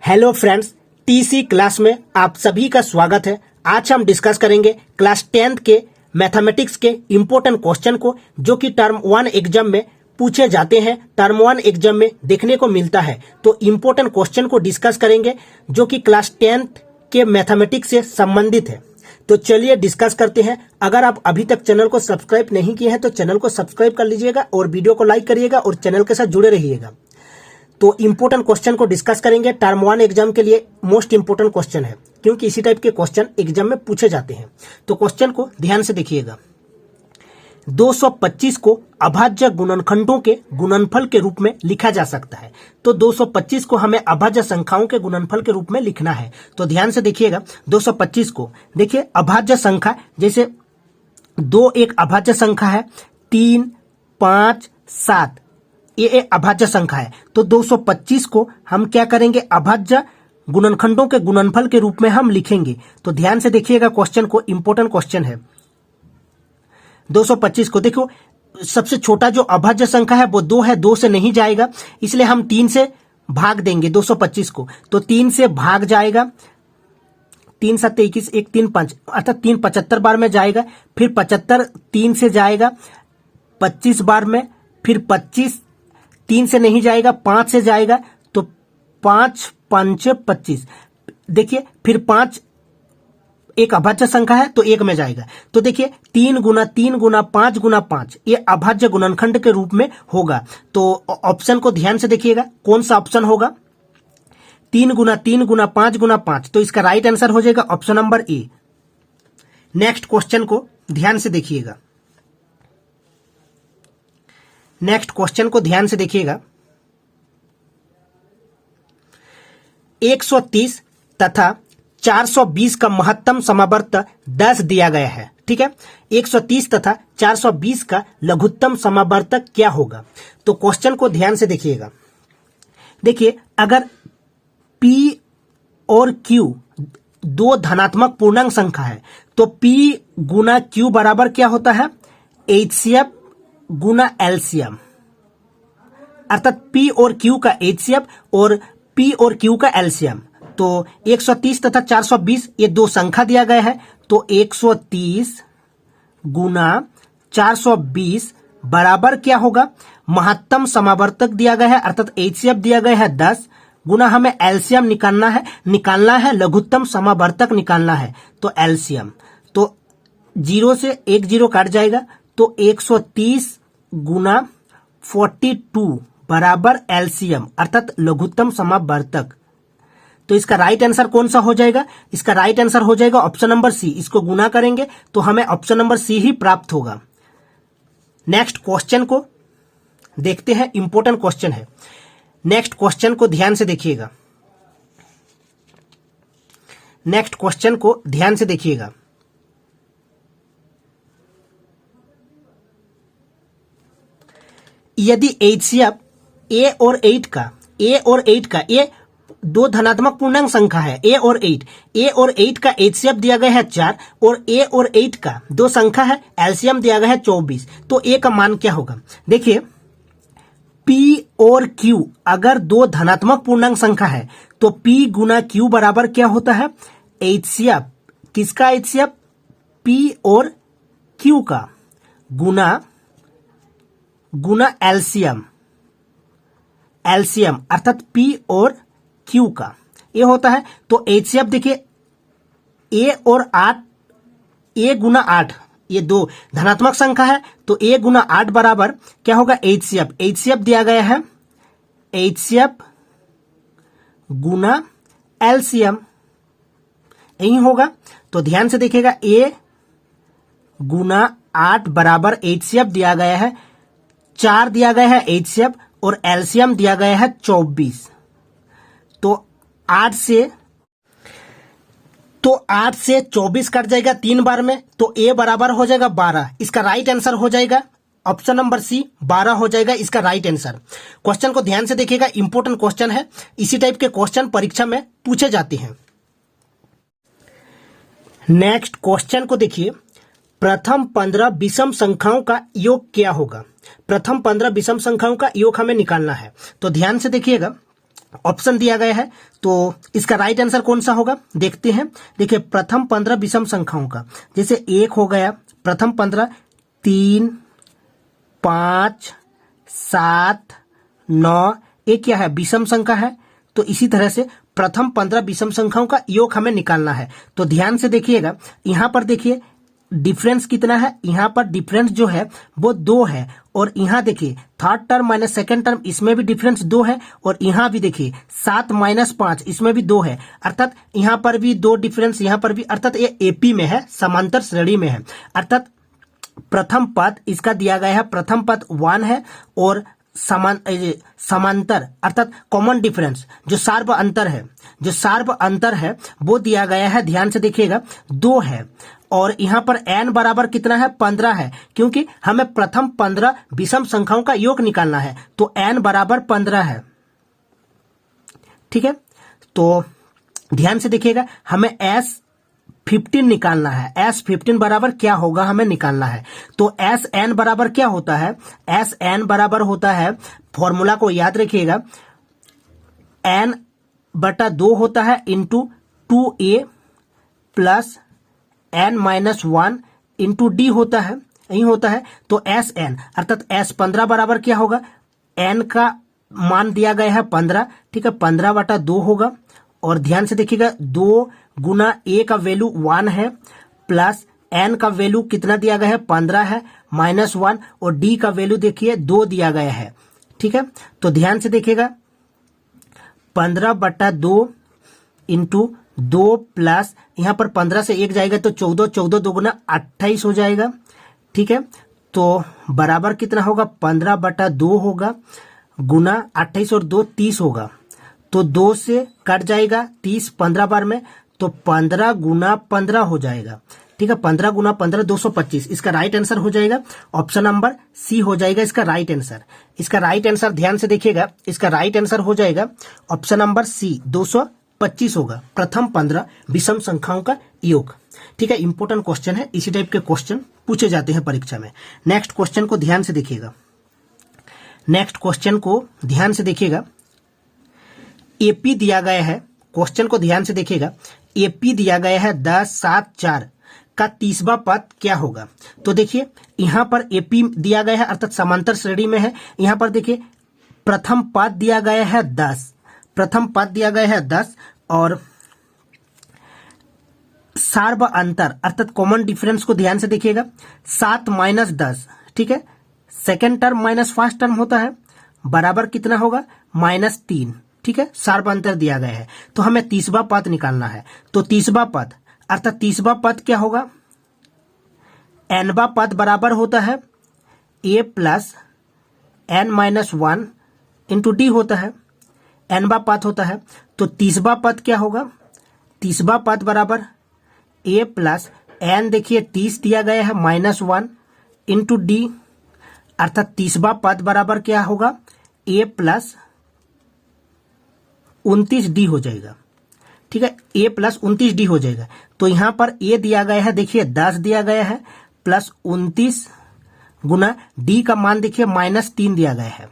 Hello friends, TC class में आप सभी का स्वागत है। आज हम डिस्कस करेंगे क्लास 10th के मैथमेटिक्स के इम्पोर्टेंट क्वेश्चन को, जो कि टर्म 1 एग्जाम में पूछे जाते हैं, टर्म 1 एग्जाम में देखने को मिलता है। तो इम्पोर्टेंट क्वेश्चन को डिस्कस करेंगे जो कि क्लास 10th के मैथमेटिक्स से संबंधित है। तो चलिए डिस्कस करते हैं। अगर आप अभी तक चैनल को सब्सक्राइब नहीं किए हैं तो चैनल को सब्सक्राइब कर लीजिएगा और वीडियो को लाइक करिएगा और चैनल के साथ जुड़े रहिएगा। तो इंपॉर्टेंट क्वेश्चन को डिस्कस करेंगे। टर्म 1 एग्जाम के लिए मोस्ट इंपॉर्टेंट क्वेश्चन है, क्योंकि इसी टाइप के क्वेश्चन एग्जाम में पूछे जाते हैं। तो क्वेश्चन को ध्यान से देखिएगा। 225 को अभाज्य गुणनखंडों के गुणनफल के रूप में लिखा जा सकता है। तो 225 को हमें अभाज्य संख्याओं के गुणनफल के रूप में लिखना है। तो ध्यान से देखिएगा। 225 को देखिए अभाज्य संख्या, जैसे 2 एक अभाज्य संख्या है, 3, 5, 7 ये अभाज्य संख्या है। तो 225 को हम क्या करेंगे, अभाज्य गुणनखंडों के गुणनफल के रूप में हम लिखेंगे। तो ध्यान से देखिएगा क्वेश्चन को, इंपॉर्टेंट क्वेश्चन है। 225 को देखो, सबसे छोटा जो अभाज्य संख्या है वो 2 है, 2 से नहीं जाएगा, इसलिए हम 3 से भाग देंगे 225 को। तो 3 से भाग जाएगा, 3 7 21, 1 3 5, अर्थात 3 75 बार में जाएगा। फिर 75 3 से जाएगा 25 बार में, फिर 25 3 से नहीं जाएगा, 5 से जाएगा। तो 5 5 25, देखिए फिर 5 एक अभाज्य संख्या है तो 1 में जाएगा। तो देखिए 3 गुना 3 गुना 5 गुना 5 ये अभाज्य गुणनखंड के रूप में होगा। तो ऑप्शन को ध्यान से देखिएगा, कौन सा ऑप्शन होगा, 3 गुना 3 गुना 5 गुना 5। तो इसका राइट आंसर हो जाएगा option number A. Next question को ध्यान से देखिएगा। नेक्स्ट क्वेश्चन को ध्यान से देखिएगा। 130 तथा 420 का महत्तम समावर्त 10 दिया गया है। ठीक है, 130 तथा 420 का लघुत्तम समावर्तक क्या होगा। तो क्वेश्चन को ध्यान से देखिएगा। देखिए, अगर P और Q दो धनात्मक पूर्णांक संख्या है तो P गुना Q बराबर क्या होता है, HCF गुना एलसीएम, अर्थात P और Q का HCF और P और Q का एलसीएम। तो 130 तथा 420 ये दो संख्या दिया गया है। तो 130 गुना 420 बराबर क्या होगा, महत्तम समावर्तक दिया गया है, अर्थात HCF दिया गया है 10, गुना हमें एलसीएम निकालना है, लघुत्तम समावर्तक निकालना है। तो एलसीएम, तो 0 से 1 0 काट जाएगा। तो 130 गुना 42 बराबर एलसीएम, अर्थात लघुत्तम समावर्तक। तो इसका राइट आंसर कौन सा हो जाएगा, इसका राइट आंसर हो जाएगा ऑप्शन नंबर सी। इसको गुना करेंगे तो हमें ऑप्शन नंबर सी ही प्राप्त होगा। नेक्स्ट क्वेश्चन को देखते हैं, इंपॉर्टेंट क्वेश्चन है। नेक्स्ट क्वेश्चन को ध्यान से देखिएगा। नेक्स्ट क्वेश्चन को ध्यान से देखिएगा। यदि HCF A और 8 का ये दो धनात्मक पूर्णांक संख्या है, A और 8 का HCF दिया गया है 4 और A और 8 का दो संख्या है, एलसीएम दिया गया है 24। तो A का मान क्या होगा, देखिए P और Q अगर दो धनात्मक पूर्णांक संख्या है तो P गुना Q बराबर क्या होता है, HCF, किसका HCF, P और Q का, गुना एलसीएम अर्थात P और Q का ये होता है। तो HCF देखिए A और 8, A गुना 8 ये दो धनात्मक संख्या है, तो A गुना 8 बराबर क्या होगा, HCF दिया गया है, HCF गुना एलसीएम यही होगा। तो ध्यान से देखिएगा, A गुना 8 बराबर HCF दिया गया है, 4 दिया गया है HCF और एलसीएम दिया गया है 24। तो 8 से 24 कट जाएगा 3 बार में, तो A बराबर हो जाएगा 12। इसका राइट आंसर हो जाएगा ऑप्शन नंबर सी, 12 हो जाएगा इसका राइट आंसर। क्वेश्चन को ध्यान से देखिएगा, इंपॉर्टेंट क्वेश्चन है। इसी टाइप के क्वेश्चन परीक्षा में पूछे जाते हैं। नेक्स्ट क्वेश्चन को देखिए, प्रथम 15 विषम संख्याओं का योग क्या होगा। प्रथम 15 विषम संख्याओं का योग हमें निकालना है। तो ध्यान से देखिएगा, ऑप्शन दिया गया है, तो इसका राइट आंसर कौन सा होगा देखते हैं। देखिए प्रथम 15 विषम संख्याओं का, जैसे 1 हो गया, प्रथम 15 3 5 7 9, एक क्या है विषम संख्या है, तो इसी तरह से प्रथम 15 विषम संख्याओं का योग हमें निकालना है। तो ध्यान से देखिएगा, यहां पर देखिए डिफरेंस कितना है, यहां पर डिफरेंस जो है वो 2 है, और यहां देखिए third term minus second term इसमें भी डिफरेंस 2 है, और यहां भी देखिए 7 - 5 इसमें भी 2 है, अर्थात यहां पर भी 2 डिफरेंस, यहां पर भी, अर्थात ये एपी में है, समांतर श्रेणी में है। अर्थात प्रथम पद इसका दिया गया है, प्रथम पद 1 है, और समांतर अर्थात कॉमन डिफरेंस जो सार्व अंतर है, जो सार्व अंतर है वो दिया गया है, ध्यान से देखिएगा 2 है, और यहां पर n बराबर कितना है 15 है, क्योंकि हमें प्रथम 15 विषम संख्याओं का योग निकालना है, तो n बराबर 15 है। ठीक है, तो ध्यान से देखिएगा, हमें S15 निकालना है, S15 बराबर क्या होगा हमें निकालना है। तो Sn बराबर क्या होता है, Sn बराबर होता है, फॉर्मूला को याद रखिएगा, n/2 होता है into 2a plus n-1 into d होता है, यही होता है। तो Sn अर्थात S15 बराबर क्या होगा, n का मान दिया गया है 15, ठीक है, 15/2 होगा, और ध्यान से देखिएगा 2 गुना a का वैल्यू 1 है, प्लस n का वैल्यू कितना दिया गया है 15 है, -1, और d का वैल्यू देखिए 2 दिया गया है। ठीक है, तो ध्यान से देखिएगा 15/2 इंटू 2 प्लस यहाँ पर 15 से 1 जाएगा तो 14, 14 2 गुना 28 हो जाएगा। ठीक है, तो बराबर कितना होगा 15/2 होगा, गुना 28 और 2 30 होगा, तो 2 से कट जाएगा 30 15 बार में, तो 15 गुना 15 हो जाएगा। ठीक है, 15 गुना 15 225, इसका राइट आंसर हो जाएगा ऑप्शन नंबर सी हो जाएगा इसका राइट आंसर। इसका राइट आंसर ध्यान से देखिएगा, इसका राइट आंसर हो जाएगा ऑप्शन नंबर सी 225 होगा, प्रथम 15 विषम संख्याओं का योग। ठीक है, इंपॉर्टेंट क्वेश्चन है, इसी टाइप के क्वेश्चन पूछे जाते हैं परीक्षा में। नेक्स्ट क्वेश्चन को ध्यान से देखिएगा, नेक्स्ट क्वेश्चन को ध्यान से देखिएगा, एपी दिया गया है, क्वेश्चन को ध्यान से देखिएगा, एपी दिया गया है 10 7 4 का 30वां पद क्या होगा। तो देखिए यहां पर एपी दिया गया है, अर्थात समांतर श्रेणी में है। यहां पर देखिए प्रथम पद दिया गया है 10, प्रथम पद दिया गया है 10, और सार्व अंतर अर्थात कॉमन डिफरेंस को ध्यान से देखिएगा 7 - 10, ठीक है, second term minus first term होता है, बराबर कितना होगा -3। ठीक है, सार्व अंतर दिया गया है, तो हमें 30वां पद निकालना है। तो 30वां पद अर्थात 30वां पद क्या होगा, nवां पद बराबर होता है a plus n-1 into D होता है, nवां पद होता है। तो 30वां पद क्या होगा, 30वां पद बराबर a प्लस n, देखिए 30 दिया गया है -1 इंटू डी, अर्थात 30वां पद बराबर क्या होगा a प्लस 29d हो जाएगा। ठीक है, a प्लस 29d हो जाएगा। तो यहां पर a दिया गया है, देखिए 10 दिया गया है, प्लस 29 गुना d का मान देखिए -3 दिया गया है।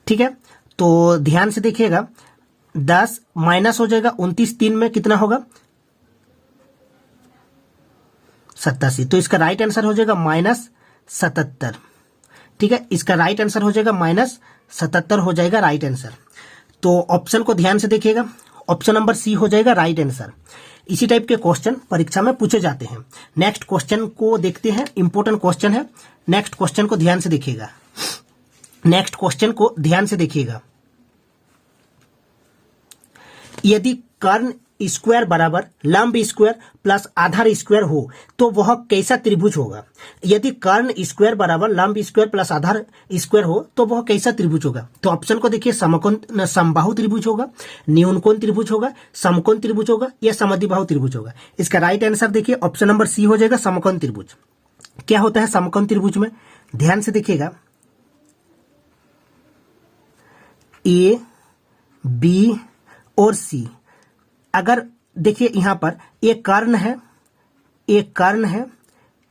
ठीक है, तो ध्यान से देखिएगा 10 माइनस हो जाएगा, 29 3 में कितना होगा 87, तो इसका राइट आंसर हो जाएगा -77। ठीक है, इसका राइट आंसर हो जाएगा -77 हो जाएगा राइट आंसर। तो ऑप्शन को ध्यान से देखिएगा, ऑप्शन नंबर सी हो जाएगा राइट आंसर। इसी टाइप के क्वेश्चन परीक्षा में पूछे जाते हैं। नेक्स्ट क्वेश्चन को देखते हैं, इंपॉर्टेंट क्वेश्चन है। नेक्स्ट क्वेश्चन को ध्यान से देखिएगा, नेक्स्ट क्वेश्चन को ध्यान से देखिएगा, यदि कर्ण स्क्वायर बराबर लंब स्क्वायर प्लस आधार स्क्वायर हो तो वह कैसा त्रिभुज होगा। यदि कर्ण स्क्वायर बराबर लंब स्क्वायर प्लस आधार स्क्वायर हो तो वह कैसा त्रिभुज होगा। तो ऑप्शन को देखिए, समकोण समबाहु त्रिभुज होगा, न्यूनकोण त्रिभुज होगा, समकोण त्रिभुज होगा, या समद्विबाहु त्रिभुज होगा। इसका राइट आंसर देखिए ऑप्शन नंबर सी हो जाएगा समकोण त्रिभुज। क्या होता है समकोण त्रिभुज में, ध्यान से देखिएगा, ए बी और सी, अगर देखिए यहां पर एक कर्ण है, एक कर्ण है,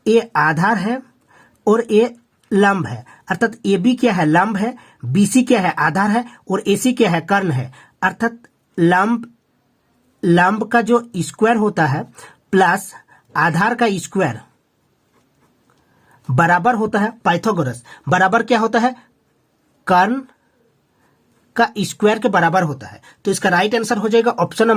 ए आधार है और ए लंब है, अर्थात ए बी क्या है लंब है, BC क्या है, आधार है, और AC क्या है, कर्ण है। अर्थात लंब का जो स्क्वायर होता है प्लस आधार का स्क्वायर बराबर होता है पाइथागोरस, बराबर क्या होता है, कर्ण का स्क्वायर के बराबर होता है। तो इसका राइट आंसर हो जाएगा ऑप्शन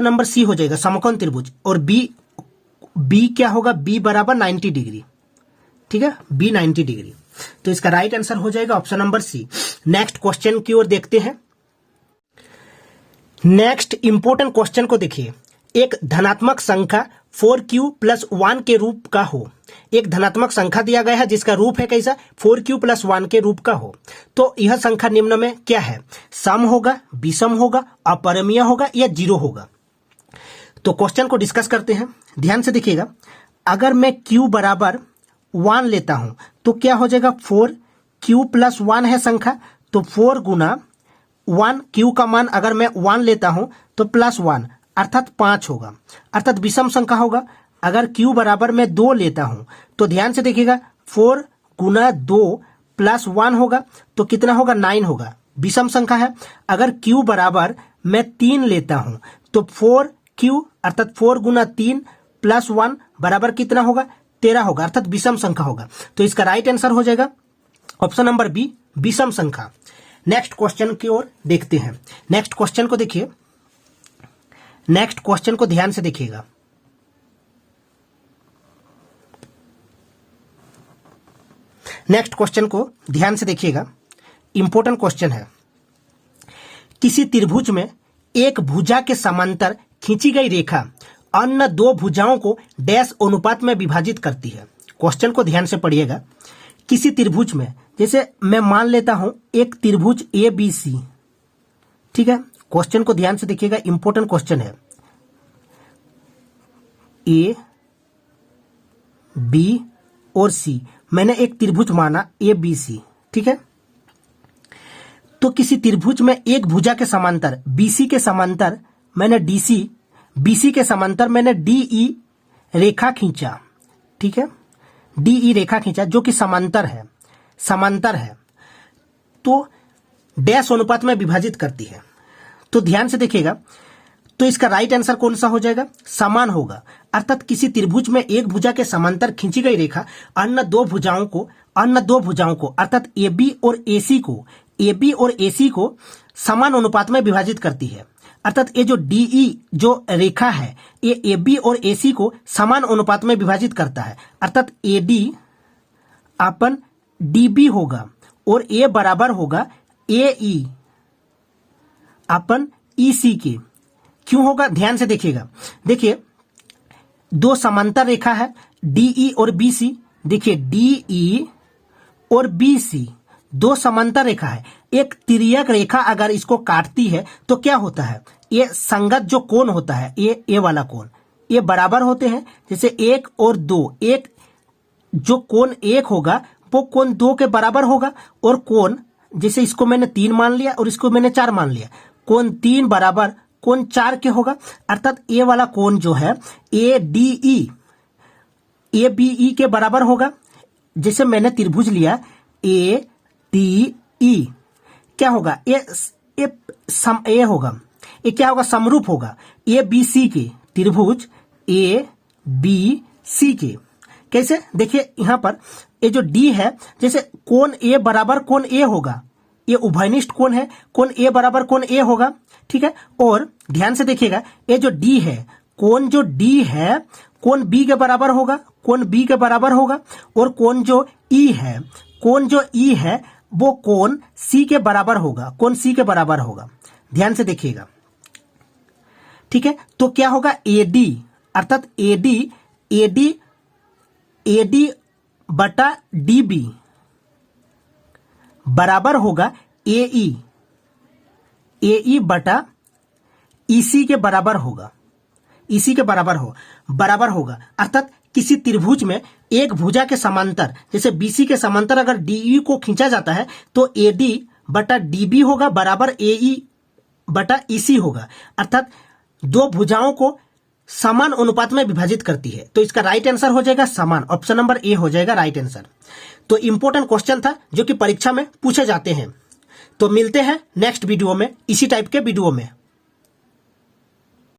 नंबर सी हो जाएगा, समकोण त्रिभुज। और बी क्या होगा, बी बराबर 90 डिग्री, ठीक है, बी 90 डिग्री। तो इसका राइट आंसर हो जाएगा option number C. Next question की ओर देखते हैं। नेक्स्ट इंपॉर्टेंट क्वेश्चन को देखिए। एक धनात्मक संख्या 4q + 1 के रूप का हो। एक धनात्मक संख्या दिया गया है जिसका रूप है कैसा, 4q + 1 के रूप का हो। तो यह संख्या निम्न में क्या है, सम होगा, विषम होगा, अपरिमेय होगा या जीरो होगा। तो क्वेश्चन को डिस्कस करते हैं, ध्यान से देखिएगा। अगर मैं q बराबर 1 लेता हूं तो क्या हो जाएगा, 4q + 1 है संख्या, तो 4 गुना 1, q का मान अगर मैं 1 लेता हूं तो +1 अर्थात 5 होगा, अर्थात विषम संख्या होगा। अगर q बराबर मैं 2 लेता हूं तो ध्यान से देखिएगा, 4 गुना 2 + 1 होगा तो कितना होगा, 9 होगा, विषम संख्या है। अगर q बराबर मैं 3 लेता हूं तो 4q अर्थात 4 गुना 3 + 1 बराबर कितना होगा, 13 होगा, अर्थात विषम संख्या होगा। तो इसका राइट आंसर हो जाएगा ऑप्शन नंबर बी, विषम संख्या। नेक्स्ट क्वेश्चन की ओर देखते हैं। नेक्स्ट क्वेश्चन को देखिए, नेक्स्ट क्वेश्चन को ध्यान से देखिएगा। नेक्स्ट क्वेश्चन को ध्यान से देखिएगा, इंपॉर्टेंट क्वेश्चन है। किसी त्रिभुज में एक भुजा के समांतर खींची गई रेखा अन्य दो भुजाओं को डैश अनुपात में विभाजित करती है। क्वेश्चन को ध्यान से पढ़िएगा। किसी त्रिभुज में, जैसे मैं मान लेता हूं एक त्रिभुज ABC, ठीक है, क्वेश्चन को ध्यान से देखिएगा, इंपॉर्टेंट क्वेश्चन है। A, B और C, मैंने एक त्रिभुज माना ABC, ठीक है। तो किसी त्रिभुज में एक भुजा के समांतर BC के समांतर मैंने DC, BC के समांतर मैंने DE रेखा खींचा, ठीक है, DE रेखा खींचा जो कि समांतर है, तो डैश अनुपात में विभाजित करती है। तो ध्यान से देखिएगा, तो इसका राइट आंसर कौन सा हो जाएगा, समान होगा। अर्थात किसी त्रिभुज में एक भुजा के समांतर खींची गई रेखा अन्य दो भुजाओं को अर्थात AB और AC को समान अनुपात में विभाजित करती है। अर्थात ये जो DE जो रेखा है ये AB और AC को समान अनुपात में विभाजित करता है। अर्थात AD अपन DB होगा और A बराबर होगा AE अपन EC के। क्यों होगा, ध्यान से देखिएगा। देखिए दो समांतर रेखा है DE और BC, देखिए DE और BC दो समांतर रेखा है। एक तिर्यक रेखा अगर इसको काटती है तो क्या होता है, ये संगत जो कोण होता है, ये वाला कोण, ये बराबर होते हैं। जैसे 1 और 2, एक जो कोण 1 होगा वो कोण 2 के बराबर होगा, और कोण जैसे इसको मैंने 3 मान लिया और इसको मैंने 4 मान लिया, कोण 3 बराबर कोण 4 के होगा। अर्थात ये वाला कोण जो है ADE ABE के बराबर होगा। जैसे मैंने त्रिभुज लिया ADE, क्या होगा, ये होगा, ये क्या होगा, समरूप होगा ABC के, त्रिभुज ABC के। कैसे, देखिए यहां पर ये जो D है, जैसे कोण A बराबर कोण A होगा, ये उभयनिष्ठ कोण है, कोण A बराबर कोण A होगा, ठीक है। और ध्यान से देखिएगा, ये जो D है, कोण जो D है कोण B के बराबर होगा, कोण B के बराबर होगा, और कोण जो E है वो कोण C के बराबर होगा, कोण C के बराबर होगा। ध्यान से देखिएगा, ठीक है। तो क्या होगा, AD अर्थात AD बटा DB बराबर होगा AE बटा EC के बराबर होगा, EC के बराबर होगा। अर्थात किसी त्रिभुज में एक भुजा के समांतर, जैसे BC के समांतर अगर DE को खींचा जाता है तो AD बटा DB होगा बराबर AE बटा EC होगा। अर्थात दो भुजाओं को समान अनुपात में विभाजित करती है। तो इसका राइट आंसर हो जाएगा समान, ऑप्शन नंबर ए हो जाएगा राइट आंसर। तो इंपॉर्टेंट क्वेश्चन था जो कि परीक्षा में पूछे जाते हैं। तो मिलते हैं नेक्स्ट वीडियो में इसी टाइप के वीडियो में।